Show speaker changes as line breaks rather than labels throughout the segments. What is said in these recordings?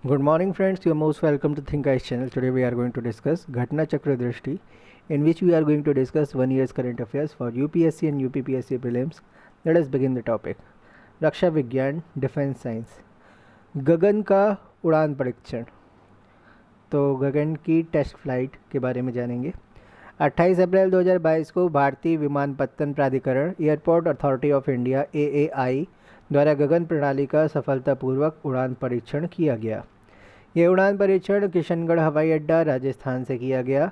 Good morning, friends. You are most welcome to Think Eyes channel. Today we are going to discuss Ghatna Chakra Drishti, in which we are going to discuss 1 year's current affairs for UPSC and UPPSC prelims. Let us begin the topic. रक्षा विज्ञान, defence science, गगन का उड़ान परीक्षण। तो गगन की test flight के बारे में जानेंगे। 28 अप्रैल 2022 को भारतीय विमानपत्तन प्राधिकरण airport authority of India AAI द्वारा गगन प्रणाली का सफलतापूर्वक उड़ान परीक्षण किया गया। यह उड़ान परीक्षण किशनगढ़ हवाई अड्डा राजस्थान से किया गया।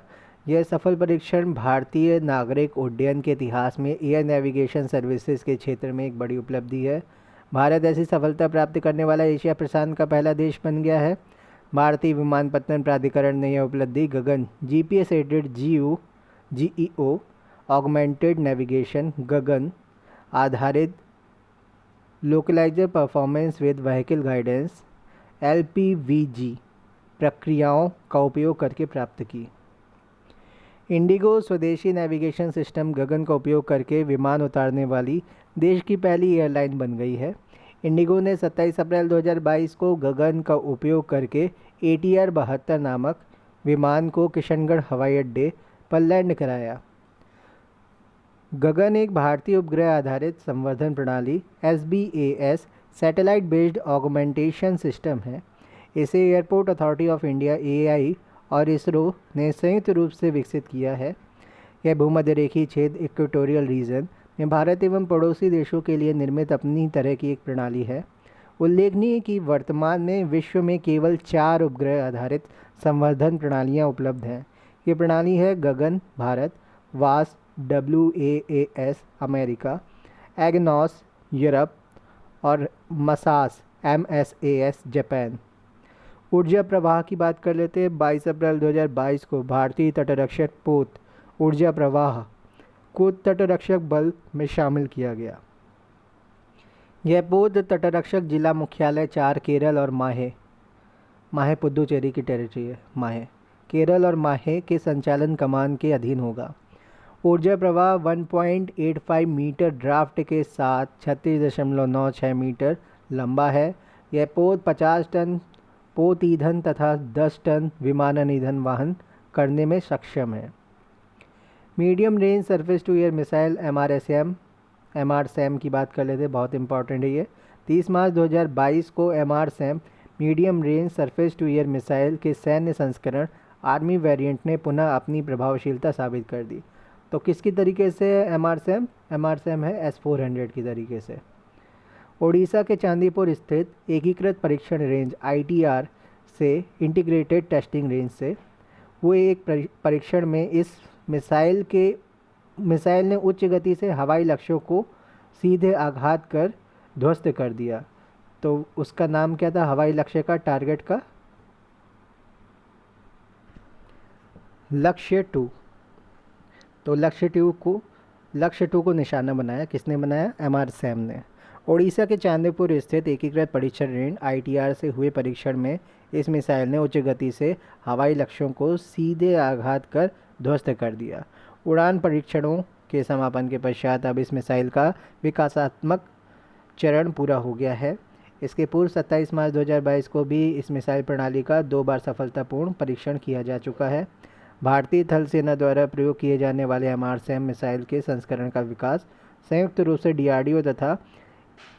यह सफल परीक्षण भारतीय नागरिक उड्डयन के इतिहास में एयर नेविगेशन सर्विसेज के क्षेत्र में एक बड़ी उपलब्धि है। भारत ऐसी सफलता प्राप्त करने वाला एशिया प्रशांत का पहला देश बन गया है। भारतीय विमानपत्तन प्राधिकरण ने यह उपलब्धि GAGAN GPS aided GEO augmented navigation GAGAN आधारित localiser performance with vehicle guidance LPVG प्रक्रियाओं का उपयोग करके प्राप्त की। इंडिगो स्वदेशी नेविगेशन सिस्टम गगन का उपयोग करके विमान उतारने वाली देश की पहली एयरलाइन बन गई है। इंडिगो ने 27 अप्रैल 2022 को गगन का उपयोग करके ATR 72 नामक विमान को किशनगढ़ हवाई अड्डे पर लैंड कराया। गगन एक भारतीय उपग्रह आधारित संवर्धन प्रणाली SBAS satellite based augmentation system है। इसे airport authority of India AAI और इसरो ने संयुक्त रूप से विकसित किया है। यह भूमध्य रेखीय क्षेत्र इक्वेटोरियल रीजन में भारत एवं पड़ोसी देशों के लिए निर्मित अपनी तरह की एक प्रणाली है। उल्लेखनीय है कि वर्तमान में विश्व में केवल 4 उपग्रह आधारित संवर्धन प्रणालियां उपलब्ध हैं। ये प्रणाली है गगन भारत, वास WAAS अमेरिका, एग्नॉस यूरोप और मसास MSAS जापान। ऊर्जा प्रवाह की बात कर लेते हैं। 22 अप्रैल 2022 को भारतीय तटरक्षक पोत ऊर्जा प्रवाह को तटरक्षक बल में शामिल किया गया। यह पोत तटरक्षक जिला मुख्यालय 4 केरल और माहे पुदुचेरी की टेरिटरी है। माहे केरल और माहे के संचालन कमान के अधीन होगा। ऊर्जा प्रवाह 1.85 मीटर ड्राफ्ट के साथ 36.96 मीटर लंबा है। यह पोत 50 टन पोत ईंधन तथा 10 टन विमानन ईंधन वहन करने में सक्षम है। Medium range surface to air missile MRSAM की बात कर लेते हैं, बहुत इंपॉर्टेंट है ये। 30 मार्च 2022 को MRSAM medium range surface to air missile के सैन्य संस्करण आर्मी वेरिएंट ने पुनः अपनी प्रभावशीलता साबित कर दी। तो किसकी तरीके से MRSAM है S-400 की तरीके से। ओडिशा के चांदीपुर स्थित एकीकृत परीक्षण रेंज ITR से इंटीग्रेटेड टेस्टिंग रेंज से हुए एक परीक्षण में इस मिसाइल ने उच्च गति से हवाई लक्ष्यों को सीधे आघात कर ध्वस्त कर दिया। तो उसका नाम क्या था हवाई लक्ष्य का, टारगेट का? लक्ष्य 2। तो लक्ष्य टू को निशाना बनाया। किसने बनाया? MRSAM ने। ओडिशा के चांदीपुर स्थित एकीकृत परीक्षण रेंज ITR से हुए परीक्षण में इस मिसाइल ने उच्च गति से हवाई लक्ष्यों को सीधे आघात कर ध्वस्त कर दिया। उड़ान परीक्षणों के समापन के पश्चात अब इस मिसाइल का विकासात्मक चरण पूरा हो गया है। इसके पूर्व 27 मार्च 2022 को भी इस मिसाइल प्रणाली का 2 बार सफलतापूर्ण परीक्षण किया जा चुका है। भारतीय थल सेना द्वारा प्रयोग किए जाने वाले MRSAM मिसाइल के संस्करण का विकास संयुक्त रूप से DRDO तथा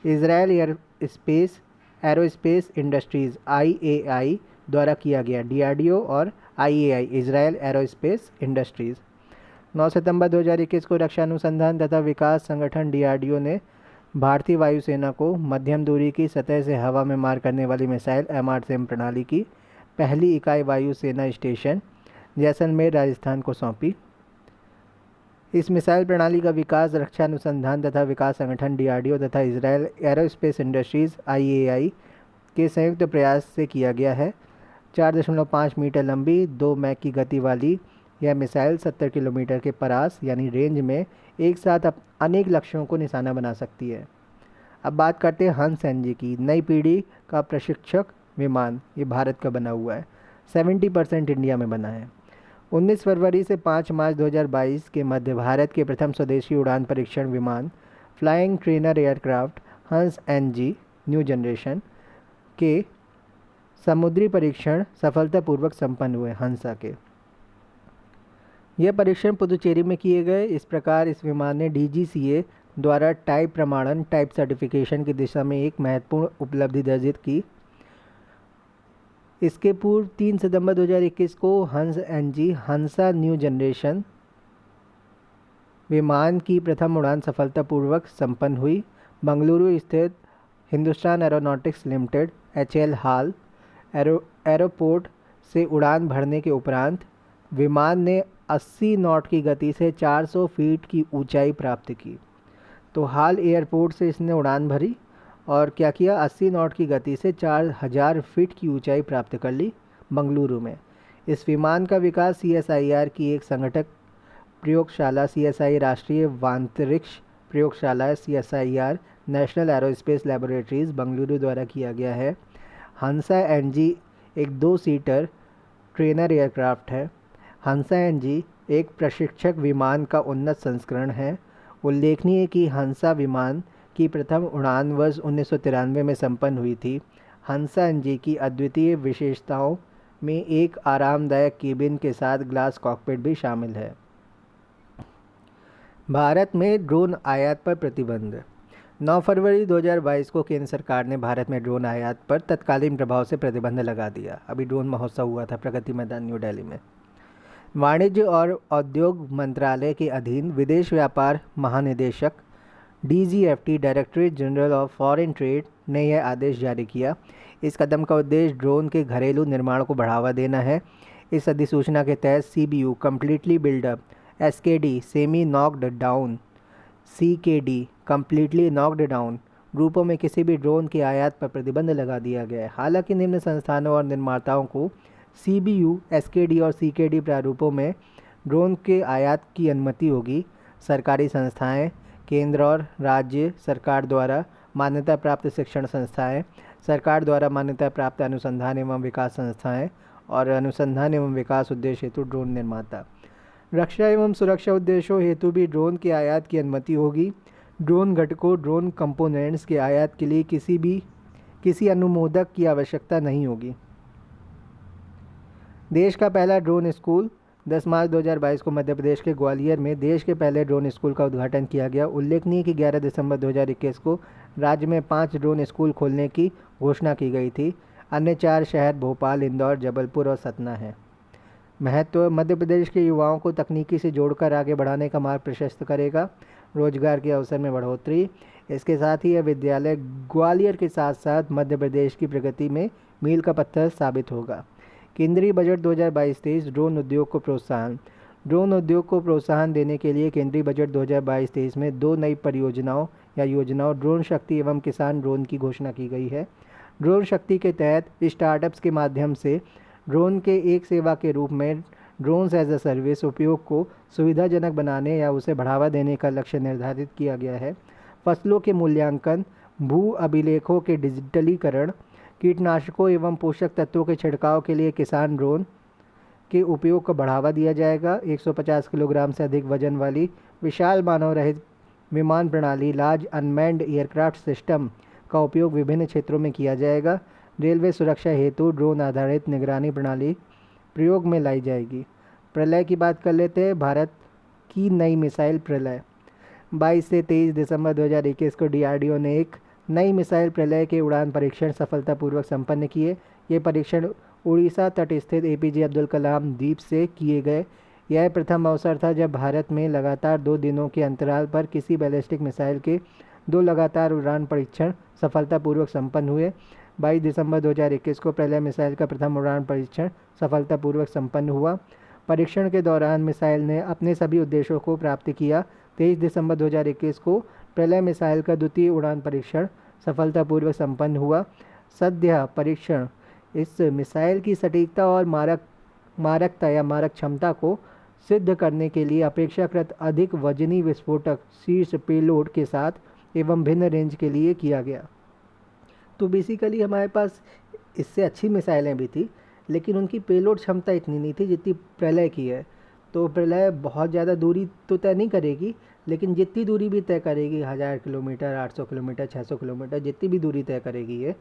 इजराइल एरोस्पेस इंडस्ट्रीज़ IAI द्वारा किया गया। DRDO और IAI इजराइल एरोस्पेस इंडस्ट्रीज़। 9 सितंबर 2021 को रक्षा अनुसंधान तथा विकास संगठन DRDO ने भारतीय वायुसेना को मध्यम दूरी की सतह से हवा में मार करने वाली मिसाइल MRSAM प्रणाली की पहली इकाई वायुसेना स्टेशन जैसलमेर राजस्थान को सौंपी। इस मिसाइल प्रणाली का विकास रक्षा अनुसंधान तथा विकास संगठन DRDO तथा इजराइल एरोस्पेस इंडस्ट्रीज़ IAI के संयुक्त प्रयास से किया गया है। 4.5 मीटर लंबी 2 मैक की गति वाली यह मिसाइल 70 किलोमीटर के परास यानी रेंज में एक साथ अनेक लक्ष्यों को निशाना बना सकती है। अब बात करते हैं हंस NG की। नई पीढ़ी का प्रशिक्षक विमान ये भारत का बना हुआ है। 70% इंडिया में बना है। 19 फरवरी से 5 मार्च 2022 के मध्य भारत के प्रथम स्वदेशी उड़ान परीक्षण विमान फ्लाइंग ट्रेनर एयरक्राफ्ट हंस NG न्यू जनरेशन के समुद्री परीक्षण सफलतापूर्वक संपन्न हुए हंसा के। यह परीक्षण पुदुचेरी में किए गए। इस प्रकार इस विमान ने DGCA द्वारा टाइप प्रमाणन टाइप सर्टिफिकेशन की दिशा में एक महत्वपूर्ण उपलब्धि दर्जित की। इसके पूर्व 3 सितंबर 2021 को हंस NG हंसा न्यू जनरेशन विमान की प्रथम उड़ान सफलतापूर्वक संपन्न हुई। बंगलुरु स्थित हिंदुस्तान एरोनॉटिक्स लिमिटेड HAL हाल एरोपोर्ट से उड़ान भरने के उपरांत विमान ने 80 नॉट की गति से 400 फीट की ऊंचाई प्राप्त की। तो हाल एयरपोर्ट से इसने उड़ान भरी और क्या किया, 80 नॉट की गति से 4000 फीट की ऊंचाई प्राप्त कर ली बंगलुरु में। इस विमान का विकास CSIR की एक संगठक प्रयोगशाला CSI राष्ट्रीय अंतरिक्ष प्रयोगशाला CSIR national aerospace laboratories Bengaluru द्वारा किया गया है। हंसा NG एक 2 सीटर ट्रेनर एयरक्राफ्ट है। हंसा NG एक प्रशिक्षक विमान का उन्नत संस्करण है। उल्लेखनीय है कि हंसा विमान की प्रथम उड़ान वर्ष 1993 में संपन्न हुई थी। हंसा NG की अद्वितीय विशेषताओं में एक आरामदायक केबिन के साथ ग्लास कॉकपिट भी शामिल है। भारत में ड्रोन आयात पर प्रतिबंध। 9 फरवरी 2022 को केंद्र सरकार ने भारत में ड्रोन आयात पर तत्कालीन प्रभाव से प्रतिबंध लगा दिया। अभी ड्रोन महोत्सव हुआ था प्रगति मैदान न्यू दिल्ली में। वाणिज्य और उद्योग मंत्रालय के अधीन विदेश व्यापार महानिदेशक DGFT directorate general of foreign trade ने यह आदेश जारी किया। इस कदम का उद्देश्य ड्रोन के घरेलू निर्माण को बढ़ावा देना है। इस अधिसूचना के तहत CBU completely build up, SKD semi knocked down, CKD completely knocked down रूपों में किसी भी ड्रोन की आयात पर प्रतिबंध लगा दिया गया है। हालांकि निम्न संस्थानों और निर्माताओं को CBU, SKD और CKD प्रारूपों में ड्रोन के आयात की अनुमति होगी। सरकारी संस्थाएं, केंद्र और राज्य सरकार द्वारा मान्यता प्राप्त शिक्षण संस्थाएं, सरकार द्वारा मान्यता प्राप्त अनुसंधान एवं विकास संस्थाएं और अनुसंधान एवं विकास उद्देश्य हेतु ड्रोन निर्माता। रक्षा एवं सुरक्षा उद्देश्यों हेतु भी ड्रोन के आयात की अनुमति होगी। ड्रोन घटकों, ड्रोन कंपोनेंट्स के आयात के लिए किसी अनुमोदक की आवश्यकता नहीं होगी। देश का पहला ड्रोन स्कूल। 10 मार्च 2022 को मध्य प्रदेश के ग्वालियर में देश के पहले ड्रोन स्कूल का उद्घाटन किया गया। उल्लेखनीय कि 11 दिसंबर 2021 को राज्य में 5 ड्रोन स्कूल खोलने की घोषणा की गई थी। अन्य 4 शहर भोपाल, इंदौर, जबलपुर और सतना हैं। महत्व: मध्य प्रदेश के युवाओं को तकनीकी से जोड़कर आगे बढ़ाने का मार्ग प्रशस्त करेगा। रोजगार के अवसर में बढ़ोतरी। इसके साथ ही यह विद्यालय ग्वालियर के साथ साथ मध्य प्रदेश की प्रगति में मील का पत्थर साबित होगा। केंद्रीय बजट 2022-23 ड्रोन उद्योग को प्रोत्साहन। ड्रोन उद्योग को प्रोत्साहन देने के लिए केंद्रीय बजट 2022-23 में 2 नई परियोजनाओं या योजनाओं ड्रोन शक्ति एवं किसान ड्रोन की घोषणा की गई है। ड्रोन शक्ति के तहत स्टार्टअप्स के माध्यम से ड्रोन के एक सेवा के रूप में ड्रोन्स एज अ सर्विस उपयोग को सुविधाजनक बनाने या उसे बढ़ावा देने का लक्ष्य निर्धारित किया गया है। फसलों के मूल्यांकन, भू अभिलेखों के डिजिटलीकरण, कीटनाशकों एवं पोषक तत्वों के छिड़काव के लिए किसान ड्रोन के उपयोग को बढ़ावा दिया जाएगा। 150 किलोग्राम से अधिक वजन वाली विशाल मानव रहित विमान प्रणाली लार्ज अनमैन्ड एयरक्राफ्ट सिस्टम का उपयोग विभिन्न क्षेत्रों में किया जाएगा। रेलवे सुरक्षा हेतु ड्रोन आधारित निगरानी प्रणाली प्रयोग में लाई जाएगी। प्रलय की बात कर लेते हैं। भारत की नई मिसाइल प्रलय। 22 से 23 दिसंबर 2021 को DRDO ने एक नई मिसाइल प्रलय के उड़ान परीक्षण सफलतापूर्वक संपन्न किए। ये परीक्षण उड़ीसा तट स्थित APJ अब्दुल कलाम द्वीप से किए गए। यह प्रथम अवसर था जब भारत में लगातार 2 दिनों के अंतराल पर किसी बैलिस्टिक मिसाइल के 2 लगातार उड़ान परीक्षण सफलतापूर्वक संपन्न हुए। 22 दिसंबर 2021 को प्रलय मिसाइल का प्रथम उड़ान परीक्षण सफलतापूर्वक संपन्न हुआ। परीक्षण के दौरान मिसाइल ने अपने सभी उद्देश्यों को प्राप्त किया। 23 दिसंबर 2021 को प्रलय मिसाइल का द्वितीय उड़ान परीक्षण सफलतापूर्वक संपन्न हुआ। सद्य परीक्षण इस मिसाइल की सटीकता और मारकता या मारक क्षमता को सिद्ध करने के लिए अपेक्षाकृत अधिक वजनी विस्फोटक शीर्ष पेलोड के साथ एवं भिन्न रेंज के लिए किया गया। तो बेसिकली हमारे पास इससे अच्छी मिसाइलें भी थी, लेकिन उनकी पेलोड क्षमता इतनी नहीं थी जितनी प्रलय की है। तो प्रलय बहुत ज़्यादा दूरी तो तय नहीं करेगी, लेकिन जितनी दूरी भी तय करेगी 1000 किलोमीटर, 800 किलोमीटर, 600 किलोमीटर, जितनी भी दूरी तय करेगी ये,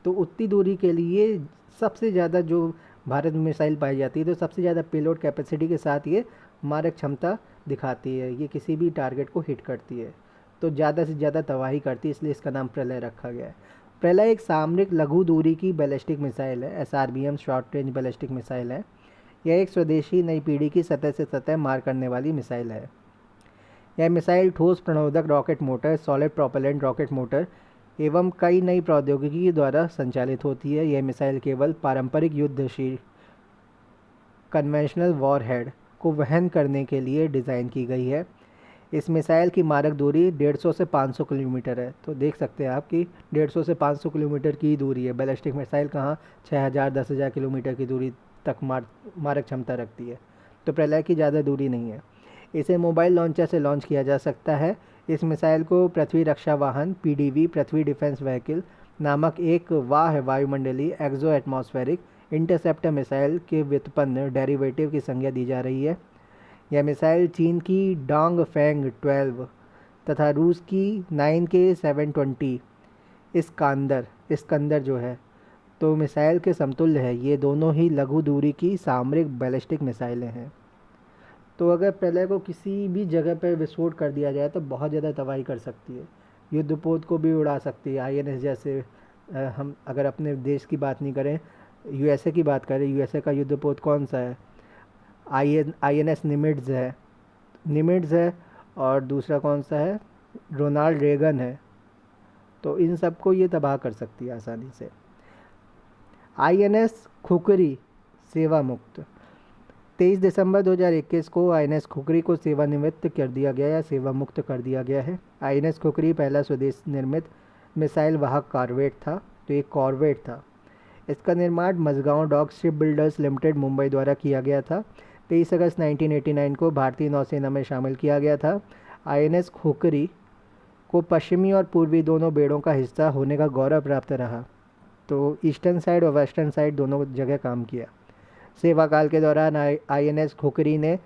तो उतनी दूरी के लिए सबसे ज़्यादा जो भारत में मिसाइल पाई जाती है, तो सबसे ज़्यादा पेलोड कैपेसिटी के साथ ये मारक क्षमता दिखाती है। ये किसी भी टारगेट को हिट करती है, तो ज़्यादा से ज़्यादा तबाही करती है, इसलिए इसका नाम प्रलय रखा गया है। प्रलय एक सामरिक लघु दूरी की बैलिस्टिक मिसाइल है, SRBM short range ballistic missile है। यह एक स्वदेशी नई पीढ़ी की सतह से सतह मार करने वाली मिसाइल है। यह मिसाइल ठोस प्रणोदक rocket motor, solid propellant rocket motor एवं कई नई प्रौद्योगिकी द्वारा संचालित होती है। यह मिसाइल केवल पारंपरिक युद्धशील कन्वेंशनल वॉरहेड को वहन करने के लिए डिज़ाइन की गई है। इस मिसाइल की मारक दूरी 150 से 500 किलोमीटर है। तो देख सकते हैं आप कि 150 से 500 किलोमीटर की दूरी है। बैलिस्टिक मिसाइल कहाँ 6000 10,000 किलोमीटर की दूरी तक मारक क्षमता रखती है, तो प्रलय की ज़्यादा दूरी नहीं है। इसे मोबाइल लॉन्चर से लॉन्च किया जा सकता है। इस मिसाइल को पृथ्वी रक्षा वाहन PDV पृथ्वी डिफेंस व्हीकल नामक एक वायुमंडलीय एक्सो एटमॉस्फेरिक इंटरसेप्टर मिसाइल के व्युत्पन्न डेरिवेटिव की संज्ञा दी जा रही है। यह मिसाइल चीन की डोंग फेंग 12 तथा रूस की 9K720 इस्कंदर जो है, तो मिसाइल के समतुल्य है। ये दोनों ही लघु दूरी की सामरिक बैलिस्टिक मिसाइलें हैं। तो अगर प्रलय को किसी भी जगह पर विस्फोट कर दिया जाए तो बहुत ज़्यादा तबाही कर सकती है। युद्धपोत को भी उड़ा सकती है। INS जैसे हम अगर अपने देश की बात नहीं करें, USA की बात करें, USA का युद्धपोत कौन सा है? INS निमिट्ज़ है और दूसरा कौन सा है? रोनाल्ड रेगन है। तो इन सबको ये तबाह कर सकती है आसानी से। INS खुकरी सेवा मुक्त 23 दिसंबर 2021 को INS खुकरी को सेवानिवृत्त कर दिया गया या सेवा मुक्त कर दिया गया है। INS खुकरी पहला स्वदेश निर्मित मिसाइल वाहक कॉर्वेट था। तो एक कॉर्वेट था। इसका निर्माण Mazagon dock ship builders limited Mumbai द्वारा किया गया था। 23 अगस्त 1989 को भारतीय नौसेना में शामिल किया गया था। INS खुकरी को पश्चिमी और पूर्वी दोनों बेड़ों का हिस्सा होने का गौरव प्राप्त रहा। तो ईस्टर्न साइड और वेस्टर्न साइड दोनों जगह काम किया। सेवा काल के दौरान INS खुकरी ने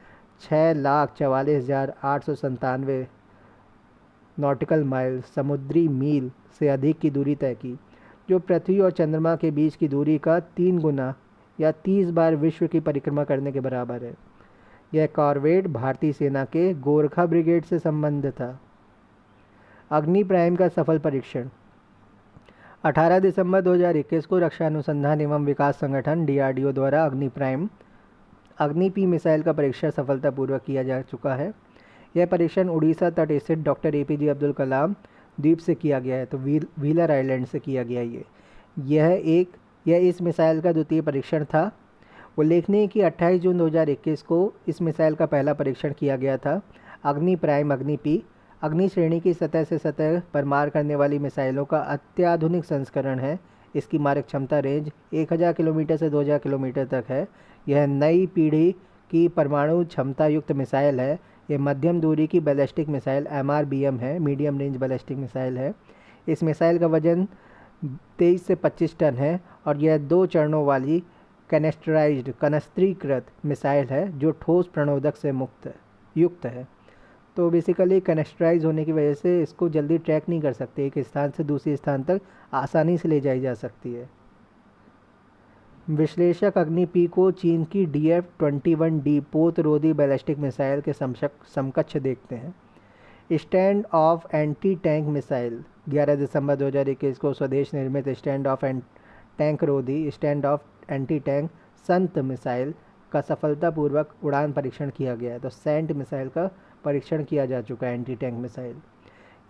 6,44,897 नॉटिकल माइल समुद्री मील से अधिक की दूरी तय की, जो पृथ्वी और चंद्रमा के बीच की दूरी का 3 गुना या 30 बार विश्व की परिक्रमा करने के बराबर है। यह कॉर्वेट भारतीय सेना के गोरखा ब्रिगेड से संबंधित था। अग्नि प्राइम का सफल परीक्षण 18 दिसंबर 2021 को रक्षा अनुसंधान एवं विकास संगठन DRDO द्वारा अग्नि-P मिसाइल का परीक्षण सफलतापूर्वक किया जा चुका है। यह परीक्षण उड़ीसा तट स्थित डॉक्टर APJ अब्दुल कलाम द्वीप से किया गया है। तो व्हीलर आइलैंड से किया गया यह इस मिसाइल का द्वितीय परीक्षण था। उल्लेखनीय कि 28 जून 2021 को इस मिसाइल का पहला परीक्षण किया गया था। अग्नि प्राइम अग्नि-P अग्नि श्रेणी की सतह से सतह पर मार करने वाली मिसाइलों का अत्याधुनिक संस्करण है। इसकी मारक क्षमता रेंज 1000 किलोमीटर से 2000 किलोमीटर तक है। यह नई पीढ़ी की परमाणु क्षमता युक्त मिसाइल है। यह मध्यम दूरी की बैलिस्टिक मिसाइल MRBM है, मीडियम रेंज बैलिस्टिक मिसाइल है। इस मिसाइल का वजन 23 से 25 टन है और यह 2 चरणों वाली कनस्त्रीकृत मिसाइल है जो ठोस प्रणोदक से युक्त है। तो बेसिकली कनेस्ट्राइज होने की वजह से इसको जल्दी ट्रैक नहीं कर सकते, एक स्थान से दूसरे स्थान तक आसानी से ले जाई जा सकती है। विश्लेषक अग्नि-P को चीन की DF-21D पोतरोधी बैलिस्टिक मिसाइल के समकक्ष देखते हैं। Stand of anti tank missile 11 दिसंबर 2021 को स्वदेश निर्मित stand of anti tank Sant missile का सफलतापूर्वक उड़ान परीक्षण किया गया है। तो सेंट मिसाइल का परीक्षण किया जा चुका है, एंटी टैंक मिसाइल।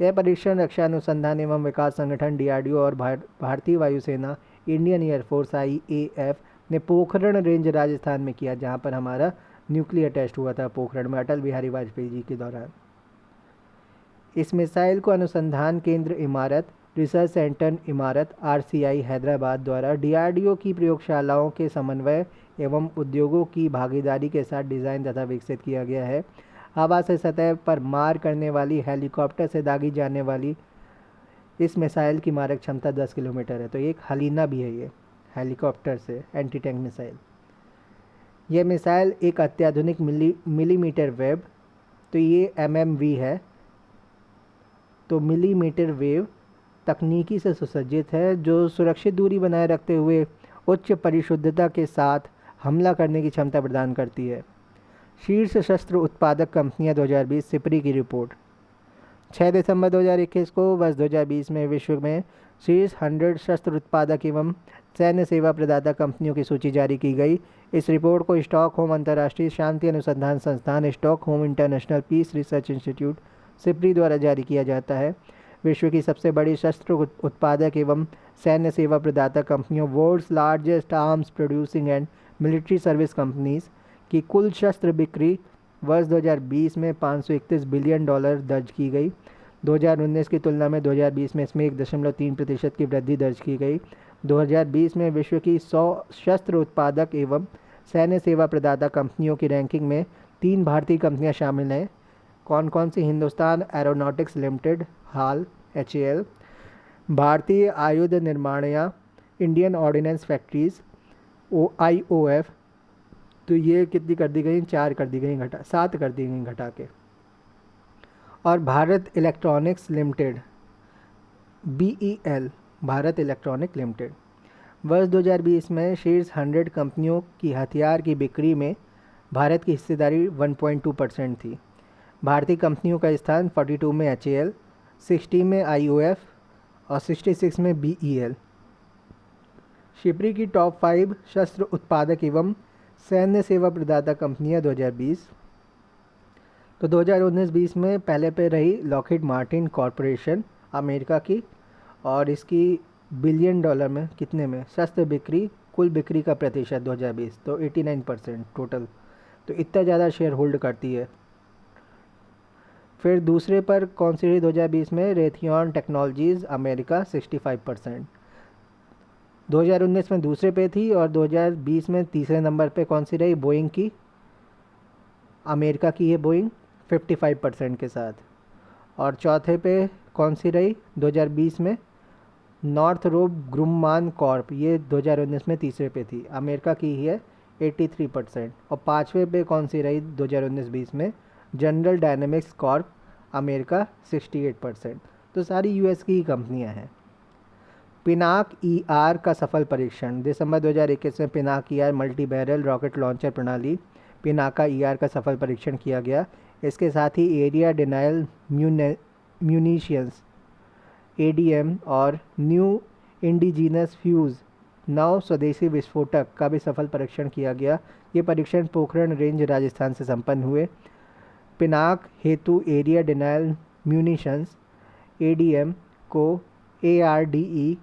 यह परीक्षण रक्षा अनुसंधान एवं विकास संगठन DRDO और भारतीय वायुसेना इंडियन एयरफोर्स IAF ने पोखरण रेंज राजस्थान में किया, जहां पर हमारा न्यूक्लियर टेस्ट हुआ था पोखरण में अटल बिहारी वाजपेयी जी के दौरान। इस मिसाइल को अनुसंधान केंद्र इमारत रिसर्च सेंटर इमारत RCI हैदराबाद द्वारा DRDO की प्रयोगशालाओं के समन्वय एवं उद्योगों की भागीदारी के साथ डिज़ाइन तथा विकसित किया गया है। हवा से सतह पर मार करने वाली हेलीकॉप्टर से दागी जाने वाली इस मिसाइल की मारक क्षमता 10 किलोमीटर है। तो एक हलीना भी है ये हेलीकॉप्टर से एंटी टैंक मिसाइल। यह मिसाइल एक अत्याधुनिक मिलीमीटर वेव, तो ये MMV है, तो मिलीमीटर वेव तकनीकी से सुसज्जित है, जो सुरक्षित दूरी बनाए रखते हुए उच्च परिशुद्धता के साथ हमला करने की क्षमता प्रदान करती है। शीर्ष शस्त्र उत्पादक कंपनियां 2020 सिपरी की रिपोर्ट। 6 दिसंबर 2021 को वर्ष 2020 में विश्व में शीर्ष 100 शस्त्र उत्पादक एवं सैन्य सेवा प्रदाता कंपनियों की सूची जारी की गई। इस रिपोर्ट को स्टॉकहोम अंतर्राष्ट्रीय शांति अनुसंधान संस्थान, Stockholm international peace research institute SIPRI द्वारा जारी किया जाता है। विश्व की सबसे बड़ी शस्त्र उत्पादक एवं सैन्य सेवा प्रदाता कंपनियों world's largest arms producing and military service companies की कुल शस्त्र बिक्री वर्ष 2020 में $531 बिलियन दर्ज की गई। 2019 की तुलना में 2020 में इसमें 1.3% की वृद्धि दर्ज की गई। 2020 में विश्व की 100 शस्त्र उत्पादक एवं सैन्य सेवा प्रदाता कंपनियों की रैंकिंग में 3 भारतीय कंपनियां शामिल हैं। कौन कौन सी? हिंदुस्तान एरोनॉटिक्स लिमिटेड हाल HAL, भारतीय आयुध निर्माणया, इंडियन ऑर्डिनेंस फैक्ट्रीज IOF। तो ये कितनी कर दी गई? 4 कर दी गई, 7 कर दी गई घटा के। और Bharat electronics limited BEL, Bharat electronic limited. वर्ष 2020 में शीर्ष 100 कंपनियों की हथियार की बिक्री में भारत की हिस्सेदारी 1.2% थी। भारतीय कंपनियों का स्थान 42 में HAL, 60 में IOF और 66 में BEL। शिपरी की टॉप 5 शस्त्र उत्पादक एवं सैन्य सेवा प्रदाता कंपनियां 2020। तो 2019-20 में पहले पे रही लॉकहीड मार्टिन कॉरपोरेशन अमेरिका की, और इसकी बिलियन डॉलर में कितने में शस्त्र बिक्री, कुल बिक्री का प्रतिशत 2020 तो 89% टोटल, तो इतना ज़्यादा शेयर होल्ड करती है। फिर दूसरे पर कौन सी रही 2020 में? Raytheon technologies America 65%। 2019 में दूसरे पे थी और 2020 में तीसरे नंबर पे कौन सी रही? बोइंग की, अमेरिका की है बोइंग 55% के साथ। और चौथे पे कौन सी रही 2020 में? नॉर्थरोप ग्रुम्मान कॉर्प, ये 2019 में तीसरे पे थी, अमेरिका की ही है 83%। और पाँचवें पे कौन सी रही 2019-20 में? General dynamics Corp America 68%। तो सारी US की ही कंपनियां हैं। पिनाक ER का सफल परीक्षण। दिसंबर 2021 में Pinaka ER multi barrel rocket launcher प्रणाली पिनाका ER का सफल परीक्षण किया गया। इसके साथ ही एरिया डिनायल म्यूनिशंस ADM और न्यू इंडिजीनस फ्यूज़ नव स्वदेशी विस्फोटक का भी सफल परीक्षण किया गया। ये परीक्षण पोखरण रेंज राजस्थान से संपन्न हुए। पिनाक हेतु एरिया डिनायल म्यूनिशंस ADM को ARDE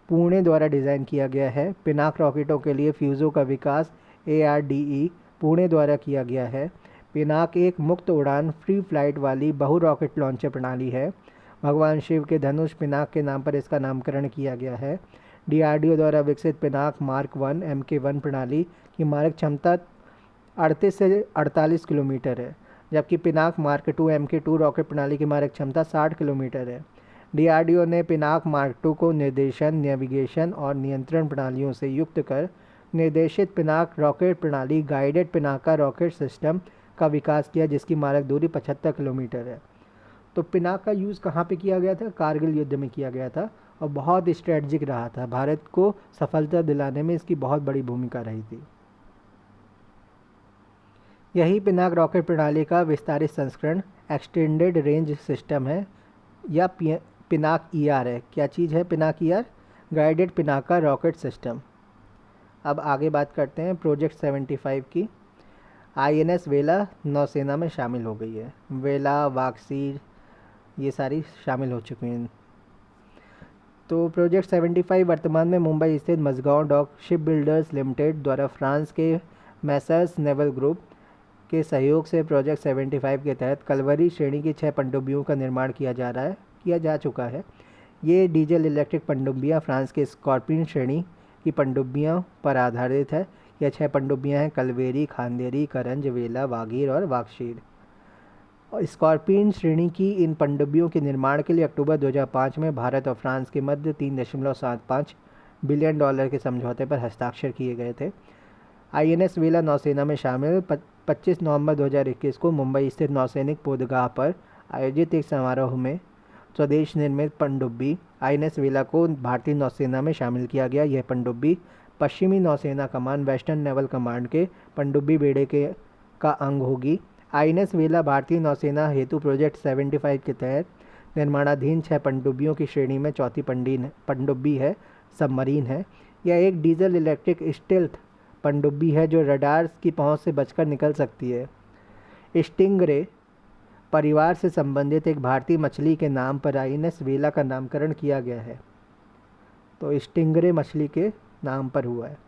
पुणे द्वारा डिज़ाइन किया गया है। पिनाक रॉकेटों के लिए फ्यूज़ों का विकास ARDE पुणे द्वारा किया गया है। पिनाक एक मुक्त उड़ान फ्री फ्लाइट वाली बहु रॉकेट लॉन्चर प्रणाली है। भगवान शिव के धनुष पिनाक के नाम पर इसका नामकरण किया गया है। DRDO द्वारा विकसित पिनाक मार्क 1 MK1 प्रणाली की मारक क्षमता 38 से 48 किलोमीटर है, जबकि पिनाक मार्क 2 MK2 रॉकेट प्रणाली की मारक क्षमता 60 किलोमीटर है। DRDO ने पिनाक मार्क 2 को निर्देशन, नेविगेशन और नियंत्रण प्रणालियों से युक्त कर निर्देशित पिनाक रॉकेट प्रणाली गाइडेड पिनाका रॉकेट सिस्टम का विकास किया, जिसकी मारक दूरी 75 किलोमीटर है। तो पिनाक का यूज़ कहाँ पे किया गया था? कारगिल युद्ध में किया गया था और बहुत स्ट्रेटजिक रहा था। भारत को सफलता दिलाने में इसकी बहुत बड़ी भूमिका रही थी। यही पिनाक रॉकेट प्रणाली का विस्तारित संस्करण एक्सटेंडेड रेंज सिस्टम है या पिनाक ER है। क्या चीज़ है Pinaka ER? Guided Pinaka rocket system. अब आगे बात करते हैं प्रोजेक्ट 75 की। INS वेला नौसेना में शामिल हो गई है। वेला, वाक्सीर ये सारी शामिल हो चुकी हैं। तो प्रोजेक्ट 75 वर्तमान में मुंबई स्थित Mazagon dock ship builders limited द्वारा फ्रांस के मैसर्स नेवल ग्रुप के सहयोग से प्रोजेक्ट 75 के तहत कलवरी श्रेणी की 6 पनडुब्बियों का निर्माण किया जा चुका है। ये डीजल इलेक्ट्रिक पनडुब्बियाँ फ्रांस के स्कॉर्पियन श्रेणी की पनडुब्बियों पर आधारित है। यह 6 पनडुब्बियाँ हैं कलवेरी, खांदेरी, करंज, वेला, वागीर और वाक्शीर। और स्कॉर्पियन श्रेणी की इन पनडुब्बियों के निर्माण के लिए अक्टूबर 2005 में भारत और फ्रांस के मध्य $3.75 बिलियन के समझौते पर हस्ताक्षर किए गए थे। INS वेला नौसेना में शामिल 25 नवंबर 2021 को मुंबई स्थित नौसैनिक बोधगाह पर आयोजित एक समारोह में स्वदेश निर्मित पनडुब्बी INS वेला को भारतीय नौसेना में शामिल किया गया। यह पनडुब्बी पश्चिमी नौसेना कमान वेस्टर्न नेवल कमांड के पनडुब्बी बेड़े के का अंग होगी। INS वेला भारतीय नौसेना हेतु प्रोजेक्ट 75 के तहत निर्माणाधीन 6 पनडुब्बियों की श्रेणी में चौथी पनडुब्बी है, सबमरीन है। यह एक डीजल इलेक्ट्रिक स्टेल्थ पनडुब्बी है जो रडार की पहुंच से बचकर निकल सकती है। स्टिंगरे परिवार से संबंधित एक भारतीय मछली के नाम पर INS वेला का नामकरण किया गया है। तो स्टिंगरे मछली के नाम पर हुआ है।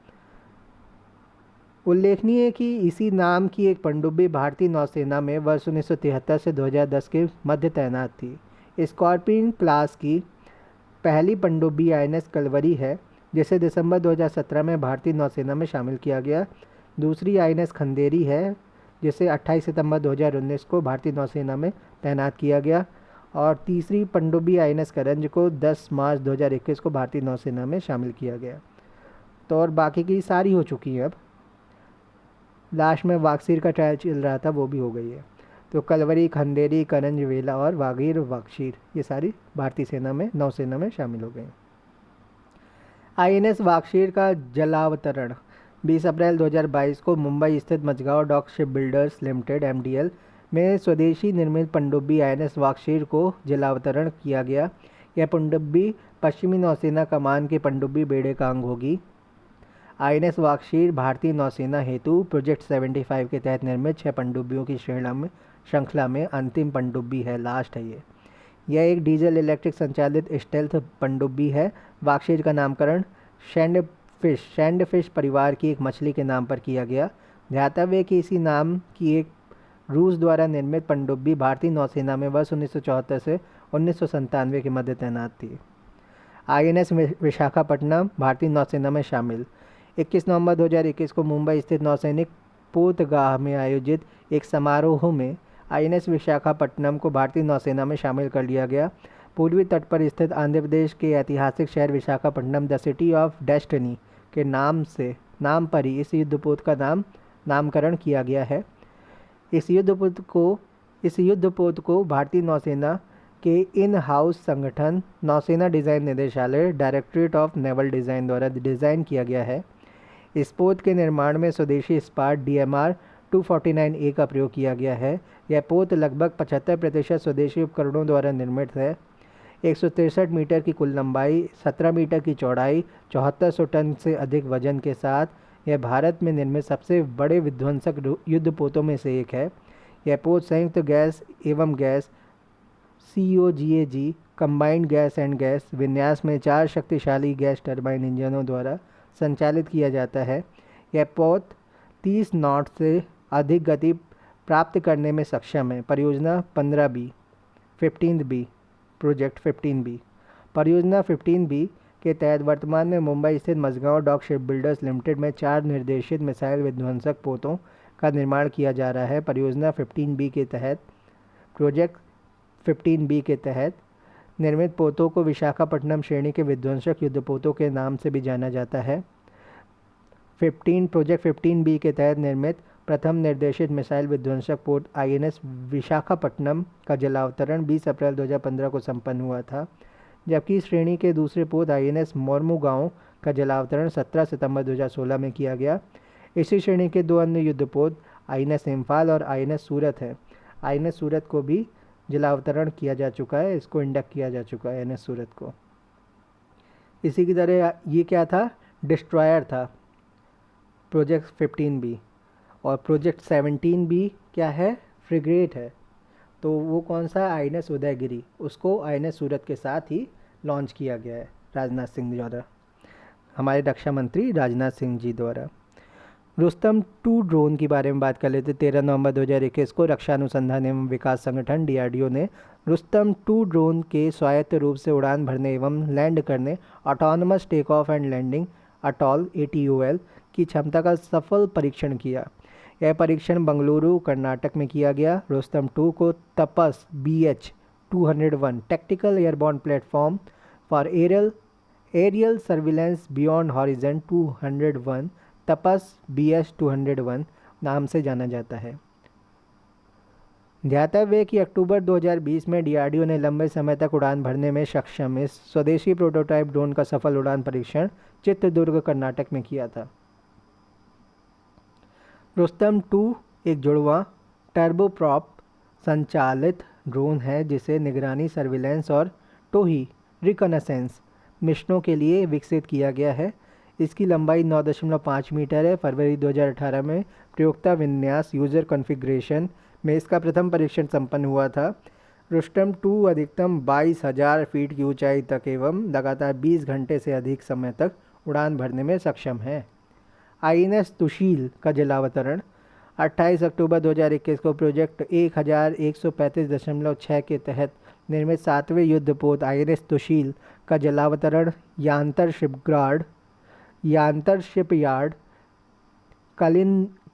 उल्लेखनीय है कि इसी नाम की एक पनडुब्बी भारतीय नौसेना में वर्ष 1973 से 2010 के मध्य तैनात थी। स्कॉर्पियन क्लास की पहली पनडुब्बी INS कलवरी है, जिसे दिसंबर 2017 में भारतीय नौसेना में शामिल किया गया। दूसरी INS खंदेरी है, जिसे 28 सितंबर 2019 को भारतीय नौसेना में तैनात किया गया। और तीसरी पनडुब्बी INS करंज को 10 मार्च 2021 को भारतीय नौसेना में शामिल किया गया। तो और बाकी की सारी हो चुकी हैं। अब लास्ट में वागसीर का ट्रायल चल रहा था, वो भी हो गई है। तो कलवरी, खंदेरी, करंज, वेला और वागीर वागशीर ये सारी भारतीय सेना में नौसेना में शामिल हो गई। INS वागशीर का जलावतरण 20 अप्रैल 2022 को मुंबई स्थित Mazagon dock ship builders limited MDL में स्वदेशी निर्मित पनडुब्बी INS वागशीर को जलावतरण किया गया। यह पनडुब्बी पश्चिमी नौसेना कमान के पनडुब्बी बेड़े का अंग होगी। INS वागशीर भारतीय नौसेना हेतु प्रोजेक्ट 75 के तहत निर्मित 6 पनडुब्बियों की श्रृंखला में अंतिम पनडुब्बी है, लास्ट है ये। यह एक डीजल इलेक्ट्रिक संचालित स्टेल्थ पनडुब्बी है। वागशीर का नामकरण सैंडफिश परिवार की एक मछली के नाम पर किया गया। ध्यातव्य है कि इसी नाम की एक रूस द्वारा निर्मित पनडुब्बी भारतीय नौसेना में वर्ष 1974 से 1997 के मध्य तैनात थी। INS विशाखापट्टनम भारतीय नौसेना में शामिल। 21 नवंबर 2021 को मुंबई स्थित नौसैनिक पोतगाह में आयोजित एक समारोह में INS विशाखापट्टनम को भारतीय नौसेना में शामिल कर लिया गया। पूर्वी तट पर स्थित आंध्र प्रदेश के ऐतिहासिक शहर Visakhapatnam the city of destiny के नाम पर ही इस युद्धपोत का नामकरण किया गया है। इस युद्धपोत को भारतीय नौसेना के इन हाउस संगठन नौसेना डिज़ाइन निदेशालय डायरेक्टरेट ऑफ नेवल डिज़ाइन द्वारा डिज़ाइन किया गया है। इस पोत के निर्माण में स्वदेशी इस्पात DMR 249A का प्रयोग किया गया है। यह पोत लगभग 75% स्वदेशी उपकरणों द्वारा निर्मित है। 163 मीटर की कुल लंबाई, 17 मीटर की चौड़ाई, 7400 टन से अधिक वजन के साथ यह भारत में निर्मित सबसे बड़े विध्वंसक युद्धपोतों में से एक है। यह पोत संयुक्त गैस एवं gas COGAG combined gas and gas विन्यास में 4 शक्तिशाली गैस टरबाइन इंजनों द्वारा संचालित किया जाता है। यह पोत 30 नॉट से अधिक गति प्राप्त करने में सक्षम है। परियोजना 15B प्रोजेक्ट 15B परियोजना 15B के तहत वर्तमान में मुंबई स्थित Mazagon dock ship builders limited में 4 निर्देशित मिसाइल विध्वंसक पोतों का निर्माण किया जा रहा है। परियोजना 15B के तहत प्रोजेक्ट 15B के तहत निर्मित पोतों को विशाखापट्टनम श्रेणी के विध्वंसक युद्धपोतों के नाम से भी जाना जाता है। प्रोजेक्ट 15B के तहत निर्मित प्रथम निर्देशित मिसाइल विध्वंसक पोत INS विशाखापट्टनम का जलावतरण 20 अप्रैल 2015 को संपन्न हुआ था, जबकि श्रेणी के दूसरे पोत INS मोर्मुगांव का जलावतरण 17 सितंबर 2016 में किया गया। इसी श्रेणी के 2 अन्य युद्धपोत INS इम्फाल और INS सूरत है। INS सूरत को भी जलावतरण किया जा चुका है, इसको इंडक्ट किया जा चुका है INS सूरत को। इसी की तरह ये क्या था, डिस्ट्रॉयर था प्रोजेक्ट 15B। और प्रोजेक्ट 17B क्या है, फ्रिगेट है। तो वो कौन सा, INS उदयगिरी, उसको INS सूरत के साथ ही लॉन्च किया गया है राजनाथ सिंह द्वारा, हमारे रक्षा मंत्री राजनाथ सिंह जी द्वारा। रुस्तम 2 ड्रोन के बारे में बात कर लेते। 13 नवंबर 2021 को रक्षा अनुसंधान एवं विकास संगठन DRDO ने रुस्तम 2 ड्रोन के स्वायत्त रूप से उड़ान भरने एवं लैंड करने, autonomous take off and landing ATOL ATOL की क्षमता का सफल परीक्षण किया। यह परीक्षण बंगलुरु कर्नाटक में किया गया। रुस्तम 2 को Tapas BH-201 tactical airborne platform for aerial surveillance beyond horizon 201 Tapas BH-201 नाम से जाना जाता है। ध्यातव्य है कि अक्टूबर 2020 में डीआरडीओ ने लंबे समय तक उड़ान भरने में सक्षम इस स्वदेशी प्रोटोटाइप ड्रोन का सफल उड़ान परीक्षण चित्रदुर्ग कर्नाटक में किया था। रुस्तम 2 एक जुड़वां टर्बोप्रॉप संचालित ड्रोन है जिसे निगरानी, सर्विलेंस और टोही रिकॉनेसेंस मिशनों के लिए विकसित किया गया है। इसकी लंबाई 9.5 मीटर है। फरवरी 2018 में प्रयोक्ता विन्यास यूजर कॉन्फ़िगरेशन में इसका प्रथम परीक्षण संपन्न हुआ था। रुस्तम 2 अधिकतम 22,000 फीट की ऊंचाई तक एवं लगातार 20 घंटे से अधिक समय तक उड़ान भरने में सक्षम है। आईएनएस तुशील का जलावतरण 28 अक्टूबर 2021 को प्रोजेक्ट 1135.6 के तहत निर्मित 7वें युद्धपोत आईएनएस तुशील का जलावतरण यांतर शिपयार्ड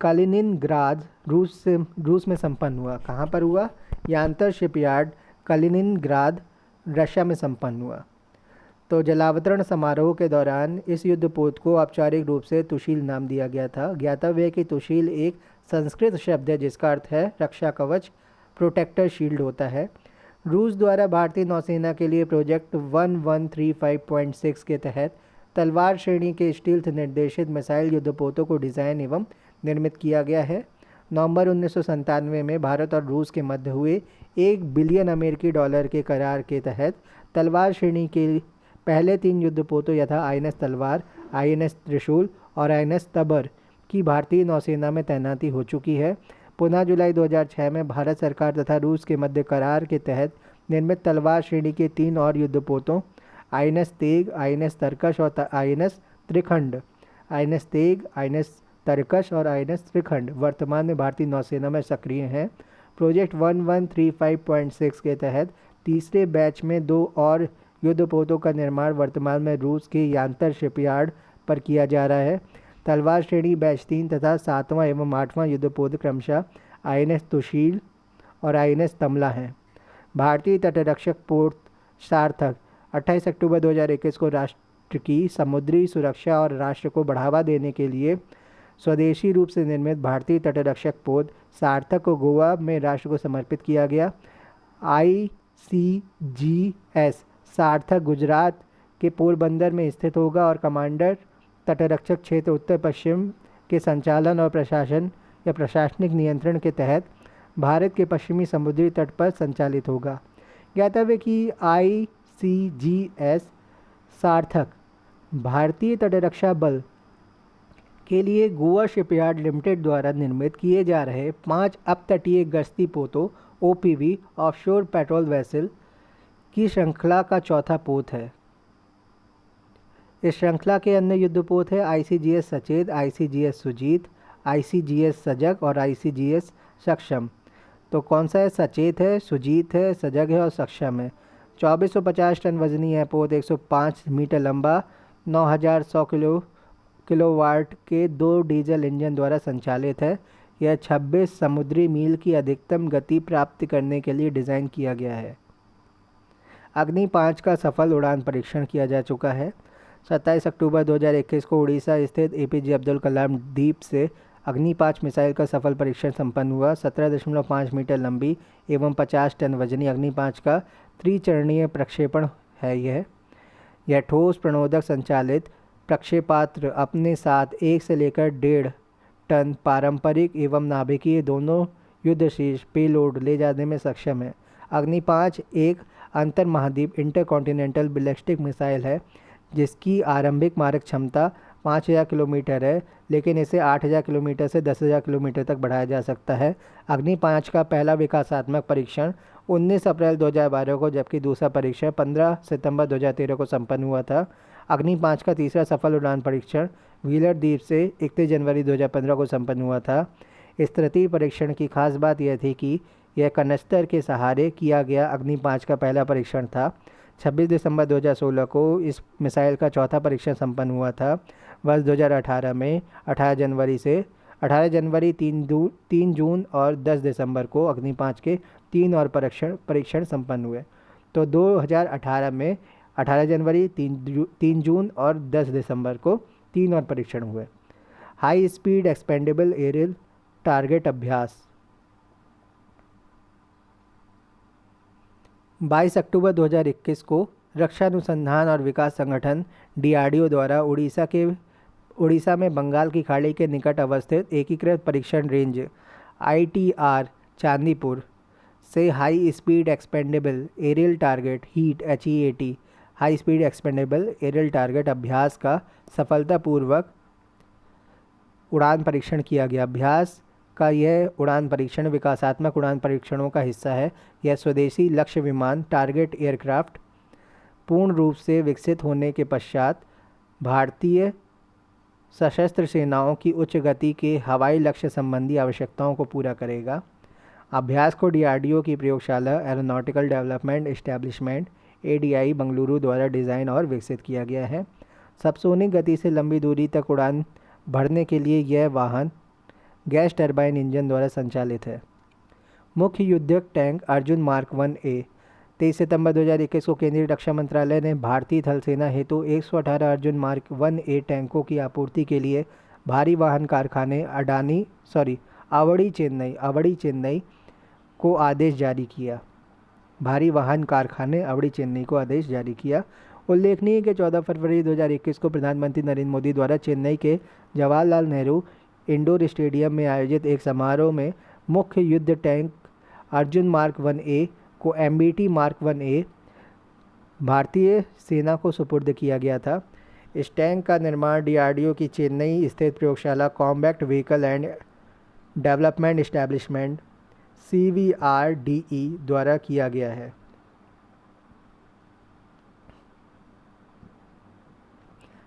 कलिनिनग्राद रूस में संपन्न हुआ। कहाँ पर हुआ? यांतर शिपयार्ड कलिनिनग्राद रशिया में संपन्न हुआ। तो जलावतरण समारोह के दौरान इस युद्धपोत को औपचारिक रूप से तुशील नाम दिया गया था। ज्ञातव्य है कि तुशील एक संस्कृत शब्द है जिसका अर्थ है रक्षा कवच, प्रोटेक्टर शील्ड होता है। रूस द्वारा भारतीय नौसेना के लिए प्रोजेक्ट 1135.6 के तहत तलवार श्रेणी के स्टील्थ निर्देशित मिसाइल युद्धपोतों को डिज़ाइन एवं निर्मित किया गया है। नवंबर 1997 में भारत और रूस के मध्य हुए $1 बिलियन के करार के तहत तलवार श्रेणी के पहले 3 युद्धपोतों यथा आईएनएस तलवार, आईएनएस त्रिशूल और आईएनएस तबर की भारतीय नौसेना में तैनाती हो चुकी है। पुनः जुलाई 2006 में भारत सरकार तथा रूस के मध्य करार के तहत निर्मित तलवार श्रेणी के 3 और युद्धपोतों आईएनएस तेग, आईएनएस तरकश और आईएनएस त्रिखंड वर्तमान में भारतीय नौसेना में सक्रिय हैं। प्रोजेक्ट 1135.6 के तहत तीसरे बैच में 2 और युद्धपोतों का निर्माण वर्तमान में रूस के यांतर शिपयार्ड पर किया जा रहा है। तलवार श्रेणी बैच 3 तथा 7वां एवं 8वां युद्धपोत क्रमशः आईएनएस तुशील और आईएनएस तमला हैं। भारतीय तटरक्षक पोत सार्थक 28 अक्टूबर 2021 को राष्ट्र की समुद्री सुरक्षा और राष्ट्र को बढ़ावा देने के लिए स्वदेशी रूप से निर्मित भारतीय तटरक्षक पोत सार्थक को गोवा में राष्ट्र को समर्पित किया गया। ICGS सार्थक गुजरात के पोरबंदर में स्थित होगा और कमांडर तटरक्षक क्षेत्र उत्तर पश्चिम के संचालन और प्रशासनिक नियंत्रण के तहत भारत के पश्चिमी समुद्री तट पर संचालित होगा। ज्ञातव्य कि ICGS सार्थक भारतीय तटरक्षा बल के लिए गोवा शिपयार्ड लिमिटेड द्वारा निर्मित किए जा रहे 5 अपतटीय गश्ती पोतों OPV ऑफशोर पेट्रोल वेसल की श्रृंखला का चौथा पोत है। इस श्रृंखला के अन्य युद्धपोत है ICGS सचेत, ICGS सुजीत, ICGS सजग और ICGS सक्षम। तो कौन सा है? सचेत है, सुजीत है, सजग है और सक्षम है। 2450 टन वजनी है पोत, 105 मीटर लंबा, 9100 किलोवाट के 2 डीजल इंजन द्वारा संचालित है। यह 26 समुद्री मील की अधिकतम गति प्राप्त करने के लिए डिज़ाइन किया गया है। अग्नि 5 का सफल उड़ान परीक्षण किया जा चुका है। 27 अक्टूबर 2021 को उड़ीसा स्थित APJ अब्दुल कलाम द्वीप से अग्नि 5 मिसाइल का सफल परीक्षण संपन्न हुआ। 17.5 मीटर लंबी एवं 50 टन वजनी अग्नि 5 का त्रिचरणीय प्रक्षेपण है। यह ठोस प्रणोदक संचालित प्रक्षेपास्त्र अपने साथ 1 से लेकर 1.5 टन पारंपरिक एवं नाभिकीय दोनों युद्धशीर्ष पेलोड ले जाने में सक्षम है। अग्नि 5 एक अंतर महाद्वीप इंटरकॉन्टिनेंटल बैलिस्टिक मिसाइल है जिसकी आरंभिक मारक क्षमता 5000 किलोमीटर है, लेकिन इसे 8000 किलोमीटर से 10,000 किलोमीटर तक बढ़ाया जा सकता है। अग्नि 5 का पहला विकासात्मक परीक्षण 19 अप्रैल 2012 को जबकि दूसरा परीक्षण 15 सितंबर 2013 को संपन्न हुआ था। अग्नि 5 का तीसरा सफल उड़ान परीक्षण व्हीलर द्वीप से 31 जनवरी 2015 को संपन्न हुआ था। इस तृतीय परीक्षण की खास बात यह थी कि यह कनस्तर के सहारे किया गया अग्नि 5 का पहला परीक्षण था। 26 दिसंबर 2016 को इस मिसाइल का चौथा परीक्षण संपन्न हुआ था। वर्ष 2018 में 18 जनवरी, 3 जून और 10 दिसंबर को अग्नि 5 के 3 और परीक्षण संपन्न हुए। तो 2018 में 18 जनवरी, 3 जून और 10 दिसंबर को 3 और परीक्षण हुए। High speed expendable aerial target अभ्यास 22 अक्टूबर 2021 को रक्षा अनुसंधान और विकास संगठन डीआरडीओ द्वारा उड़ीसा में बंगाल की खाड़ी के निकट अवस्थित एकीकृत परीक्षण रेंज आईटीआर चांदीपुर से high speed expendable aerial target HEAT HEAT high speed expendable aerial target अभ्यास का सफलतापूर्वक उड़ान परीक्षण किया गया। अभ्यास का यह उड़ान परीक्षण विकासात्मक उड़ान परीक्षणों का हिस्सा है। यह स्वदेशी लक्ष्य विमान टारगेट एयरक्राफ्ट पूर्ण रूप से विकसित होने के पश्चात भारतीय सशस्त्र सेनाओं की उच्च गति के हवाई लक्ष्य संबंधी आवश्यकताओं को पूरा करेगा। अभ्यास को डीआरडीओ की प्रयोगशाला aeronautical development establishment ADI Bengaluru द्वारा डिज़ाइन और विकसित किया गया है। सबसोनिक गति से लंबी दूरी तक उड़ान भरने के लिए यह वाहन गैस टरबाइन इंजन द्वारा संचालित है। मुख्य युद्धक टैंक अर्जुन मार्क 1A 23 सितंबर 2021 को केंद्रीय रक्षा मंत्रालय ने भारतीय थल सेना हेतु 118 अर्जुन मार्क 1A टैंकों की आपूर्ति के लिए भारी वाहन कारखाने आवड़ी चेन्नई को आदेश जारी किया। उल्लेखनीय कि 14 फरवरी 2021 को प्रधानमंत्री नरेंद्र मोदी द्वारा चेन्नई के जवाहरलाल नेहरू इंडोर स्टेडियम में आयोजित एक समारोह में मुख्य युद्ध टैंक अर्जुन मार्क 1A को MBT मार्क 1A भारतीय सेना को सुपुर्द किया गया था। इस टैंक का निर्माण डीआरडीओ की चेन्नई स्थित प्रयोगशाला combat vehicle and development establishment CVRDE द्वारा किया गया है।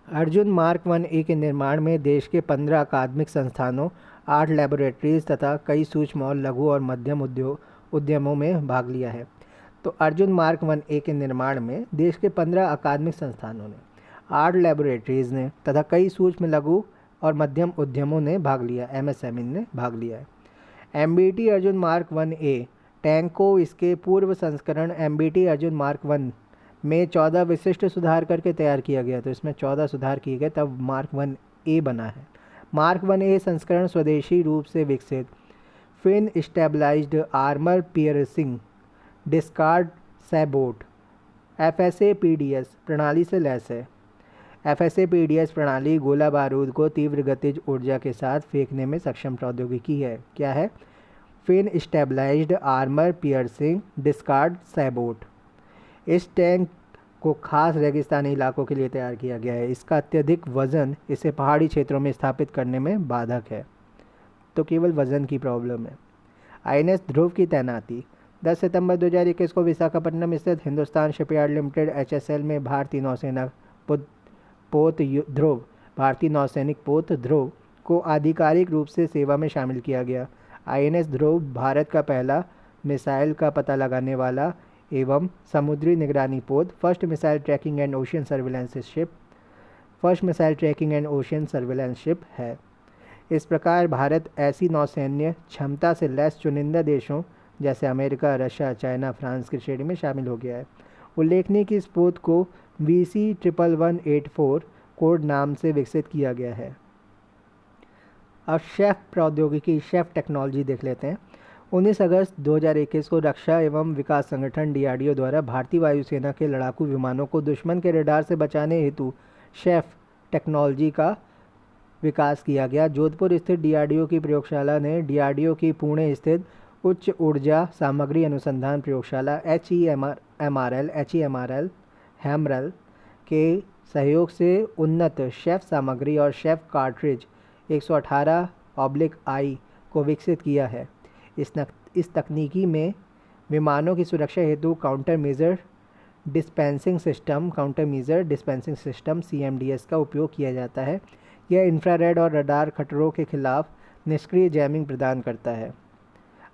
अर्जुन मार्क 1A के निर्माण में देश के 15 अकादमिक संस्थानों 8 लैबोरेटरीज तथा कई सूक्ष्म और लघु और मध्यम उद्यमों में भाग लिया है। तो अर्जुन मार्क 1A के निर्माण में देश के 15 अकादमिक संस्थानों ने 8 लैबोरेटरीज ने तथा कई सूक्ष्म लघु और मध्यम उद्यमों ने भाग लिया MSME ने भाग लिया है। MBT Arjun mark 1A tank को इसके पूर्व संस्करण MBT अर्जुन मार्क 1 में 14 विशिष्ट सुधार करके तैयार किया गया। तो इसमें 14 सुधार किए गए तब मार्क 1A बना है। मार्क 1A संस्करण स्वदेशी रूप से विकसित fin stabilised armour piercing discard sabot FSAPDS प्रणाली से लैस है। FSAPDS प्रणाली गोला बारूद को तीव्र गतिज ऊर्जा के साथ फेंकने में सक्षम प्रौद्योगिकी है। क्या है? Fin stabilised armour piercing discard sabot. इस टैंक को खास रेगिस्तानी इलाकों के लिए तैयार किया गया है। इसका अत्यधिक वज़न इसे पहाड़ी क्षेत्रों में स्थापित करने में बाधक है। तो केवल वज़न की प्रॉब्लम है। INS ध्रुव की तैनाती 10 सितंबर 2021 को विशाखापट्टनम स्थित हिंदुस्तान शिपयार्ड लिमिटेड HSL में भारतीय नौसैनिक पोत ध्रुव को आधिकारिक रूप से सेवा में शामिल किया गया। INS ध्रुव भारत का पहला मिसाइल का पता लगाने वाला एवं समुद्री निगरानी पोत first missile tracking and ocean surveillance ship है। इस प्रकार भारत ऐसी नौसैन्य क्षमता से लैस चुनिंदा देशों जैसे अमेरिका, रशिया, चाइना, फ्रांस की श्रेणी में शामिल हो गया है। उल्लेखनीय कि इस पोत को VC-1184 कोड नाम से विकसित किया गया है। अब शेफ टेक्नोलॉजी देख लेते हैं। 19 अगस्त 2021 को रक्षा एवं विकास संगठन डीआरडीओ द्वारा भारतीय वायुसेना के लड़ाकू विमानों को दुश्मन के रडार से बचाने हेतु शेफ टेक्नोलॉजी का विकास किया गया। जोधपुर स्थित डीआरडीओ की प्रयोगशाला ने डीआरडीओ की पुणे स्थित उच्च ऊर्जा सामग्री अनुसंधान प्रयोगशाला HEMRL के सहयोग से उन्नत शेफ सामग्री और शेफ कार्ट्रिज 118/I को विकसित किया है। इस तकनीकी में विमानों की सुरक्षा हेतु counter measure dispensing system CMDS का उपयोग किया जाता है। यह इंफ्रारेड और रडार खतरों के खिलाफ निष्क्रिय जैमिंग प्रदान करता है।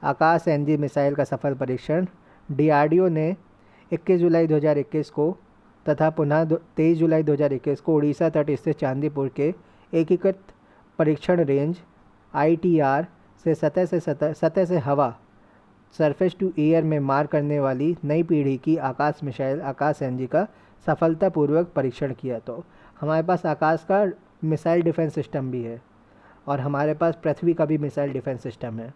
आकाश NG मिसाइल का सफल परीक्षण डीआरडीओ ने 21 जुलाई 2021 को तथा पुनः 23 जुलाई 2021 को उड़ीसा तट स्थित चांदीपुर के एकीकृत परीक्षण रेंज ITR से सतह से हवा सरफेस टू एयर में मार करने वाली नई पीढ़ी की आकाश मिसाइल आकाश NG का सफलतापूर्वक परीक्षण किया। तो हमारे पास आकाश का मिसाइल डिफेंस सिस्टम भी है और हमारे पास पृथ्वी का भी मिसाइल डिफेंस सिस्टम है।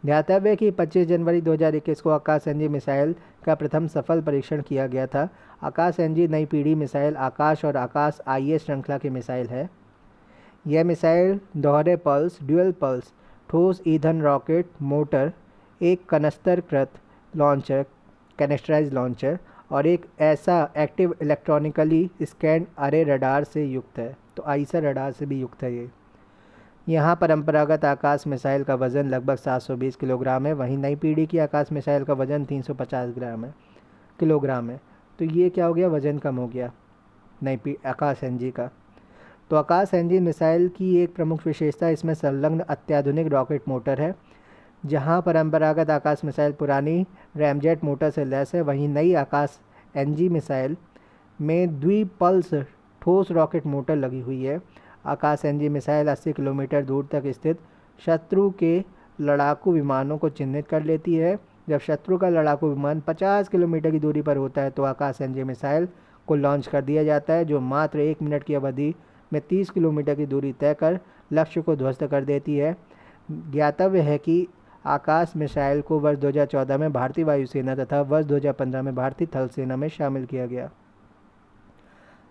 ध्यातव्य है कि 25 जनवरी 2021 को आकाश एनजी मिसाइल का प्रथम सफल परीक्षण किया गया था। आकाश एनजी नई पीढ़ी मिसाइल आकाश और आकाश आईएस श्रृंखला की मिसाइल है। यह मिसाइल दोहरे पल्स ड्यूअल पल्स ठोस ईंधन रॉकेट मोटर, एक कनस्तरकृत लॉन्चर कैनेस्टराइज लॉन्चर और एक ऐसा एक्टिव इलेक्ट्रॉनिकली स्कैन अरे रडार से युक्त है। तो आईसा रडार से भी युक्त है ये। यहाँ परंपरागत आकाश मिसाइल का वज़न लगभग 720 किलोग्राम है, वहीं नई पीढ़ी की आकाश मिसाइल का वज़न 350 किलोग्राम है। तो ये क्या हो गया, वज़न कम हो गया नई आकाश एनजी का। तो आकाश एनजी मिसाइल की एक प्रमुख विशेषता इसमें संलग्न अत्याधुनिक रॉकेट मोटर है। जहाँ परंपरागत आकाश मिसाइल पुरानी रैमजेट मोटर से लैस है, वहीं नई आकाश एनजी मिसाइल में द्विपल्स ठोस रॉकेट मोटर लगी हुई है। आकाश एनजी मिसाइल 80 किलोमीटर दूर तक स्थित शत्रु के लड़ाकू विमानों को चिन्हित कर लेती है। जब शत्रु का लड़ाकू विमान 50 किलोमीटर की दूरी पर होता है तो आकाश एनजी मिसाइल को लॉन्च कर दिया जाता है, जो मात्र 1 मिनट की अवधि में 30 किलोमीटर की दूरी तय कर लक्ष्य को ध्वस्त कर देती है। ज्ञातव्य है कि आकाश मिसाइल को वर्ष 2014 में भारतीय वायुसेना तथा वर्ष 2015 में भारतीय थल सेना में शामिल किया गया।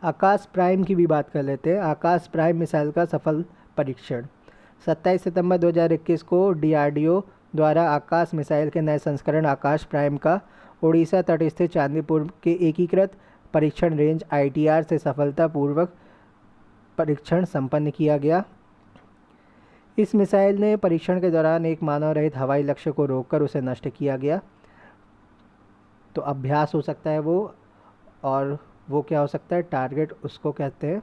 आकाश प्राइम की भी बात कर लेते हैं। आकाश प्राइम मिसाइल का सफल परीक्षण 27 सितंबर 2021 को डीआरडीओ द्वारा आकाश मिसाइल के नए संस्करण आकाश प्राइम का उड़ीसा तट स्थित चांदीपुर के एकीकृत परीक्षण रेंज आईटीआर से सफलतापूर्वक परीक्षण संपन्न किया गया। इस मिसाइल ने परीक्षण के दौरान एक मानव रहित हवाई लक्ष्य को रोककर उसे नष्ट किया गया। तो अभ्यास हो सकता है वो, और वो क्या हो सकता है, टारगेट उसको कहते हैं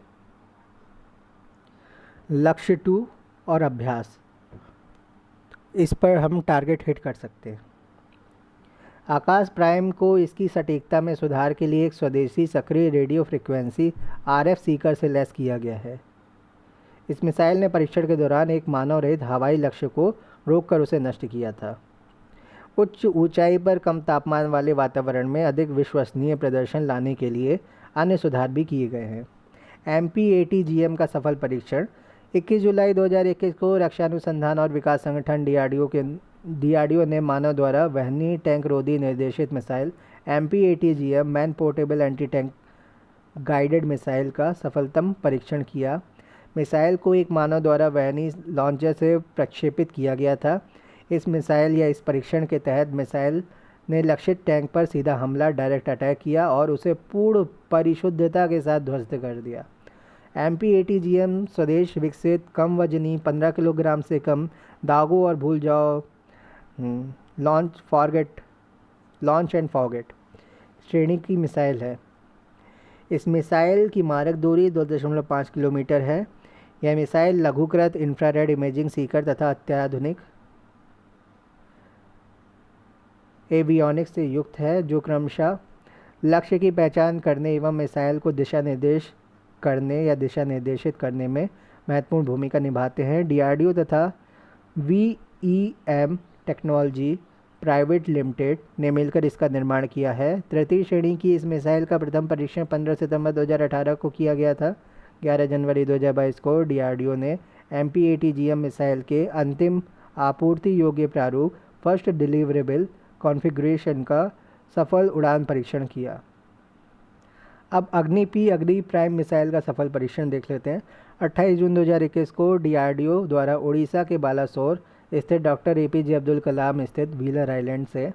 लक्ष्य 2 और अभ्यास, इस पर हम टारगेट हिट कर सकते हैं। आकाश प्राइम को इसकी सटीकता में सुधार के लिए एक स्वदेशी सक्रिय रेडियो फ्रिक्वेंसी आरएफ सीकर से लैस किया गया है। इस मिसाइल ने परीक्षण के दौरान एक मानव रहित हवाई लक्ष्य को रोककर उसे नष्ट किया था। उच्च ऊंचाई पर कम तापमान वाले वातावरण में अधिक विश्वसनीय प्रदर्शन लाने के लिए अन्य सुधार भी किए गए हैं। MPATGM का सफल परीक्षण 21 जुलाई 2021 को रक्षा अनुसंधान और विकास संगठन डीआरडीओ ने मानव द्वारा वहनीय टैंक रोधी निर्देशित missile MPATGM man portable anti tank guided missile का सफलतम परीक्षण किया। मिसाइल को एक मानव द्वारा वहनीय लॉन्चर से प्रक्षेपित किया गया था। इस मिसाइल या इस परीक्षण के तहत मिसाइल ने लक्षित टैंक पर सीधा हमला डायरेक्ट अटैक किया और उसे पूर्ण परिशुद्धता के साथ ध्वस्त कर दिया। MPATGM स्वदेश विकसित कम वजनी 15 किलोग्राम से कम दागो और भूल जाओ लॉन्च एंड फॉरगेट श्रेणी की मिसाइल है। इस मिसाइल की मारक दूरी 2.5 किलोमीटर है। यह मिसाइल लघुकृत इंफ्रारेड इमेजिंग सीकर तथा अत्याधुनिक एवियोनिक्स से युक्त है, जो क्रमशः लक्ष्य की पहचान करने एवं मिसाइल को दिशा निर्देशित करने में महत्वपूर्ण भूमिका निभाते हैं। डीआरडीओ तथा VEM टेक्नोलॉजी प्राइवेट लिमिटेड ने मिलकर इसका निर्माण किया है। तृतीय श्रेणी की इस मिसाइल का प्रथम परीक्षण 15 सितंबर 2018 को किया गया था। 11 जनवरी 2022 को डीआरडीओ ने MPATGM मिसाइल के अंतिम आपूर्ति योग्य प्रारूप फर्स्ट डिलीवरेबल कॉन्फ़िगरेशन का सफल उड़ान परीक्षण किया। अब अग्नि प्राइम मिसाइल का सफल परीक्षण देख लेते हैं। 28 जून 2021 को डीआरडीओ द्वारा उड़ीसा के बालासोर स्थित डॉक्टर APJ अब्दुल कलाम स्थित व्हीलर आइलैंड से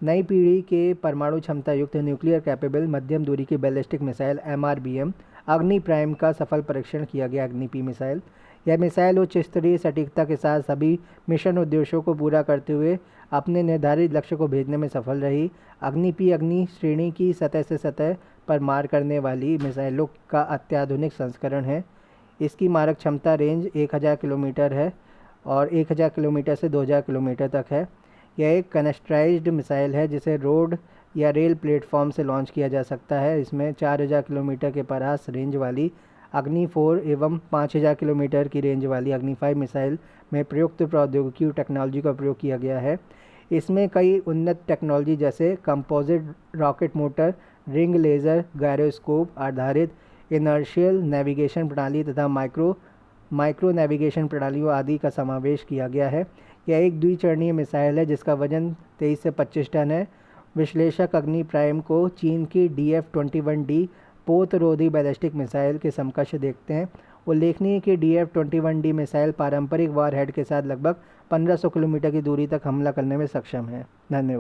नई पीढ़ी के परमाणु क्षमता युक्त न्यूक्लियर कैपेबल मध्यम दूरी की बैलिस्टिक मिसाइल MRBM अग्नि प्राइम का सफल परीक्षण किया गया। अग्नि मिसाइल, यह मिसाइल उच्च स्तरीय सटीकता के साथ सभी मिशन उद्देश्यों को पूरा करते हुए अपने निर्धारित लक्ष्य को भेजने में सफल रही। अग्नि श्रेणी की सतह से सतह पर मार करने वाली मिसाइलों का अत्याधुनिक संस्करण है। इसकी मारक क्षमता रेंज 1000 किलोमीटर है और 1000 किलोमीटर से 2000 किलोमीटर तक है। यह एक कनेस्ट्राइज्ड मिसाइल है जिसे रोड या रेल प्लेटफॉर्म से लॉन्च किया जा सकता है। इसमें 4000 किलोमीटर के परास रेंज वाली अग्नि 4 एवं 5000 किलोमीटर की रेंज वाली अग्नि 5 मिसाइल में प्रयुक्त प्रौद्योगिकी और टेक्नोलॉजी का प्रयोग किया गया है। इसमें कई उन्नत टेक्नोलॉजी जैसे composite rocket motor, ring laser, gyroscope आधारित इनर्शियल नेविगेशन प्रणाली तथा माइक्रो नेविगेशन प्रणालियों आदि का समावेश किया गया है। यह एक द्विचरणीय मिसाइल है जिसका वजन 23 से 25 टन है। विश्लेषक अग्नि प्राइम को चीन की DF-21D पोतरोधी बैलिस्टिक मिसाइल के समकक्ष देखते हैं। उल्लेखनीय है कि DF-21D मिसाइल पारंपरिक वार हेड के साथ लगभग 1500 किलोमीटर की दूरी तक हमला करने में सक्षम है। धन्यवाद।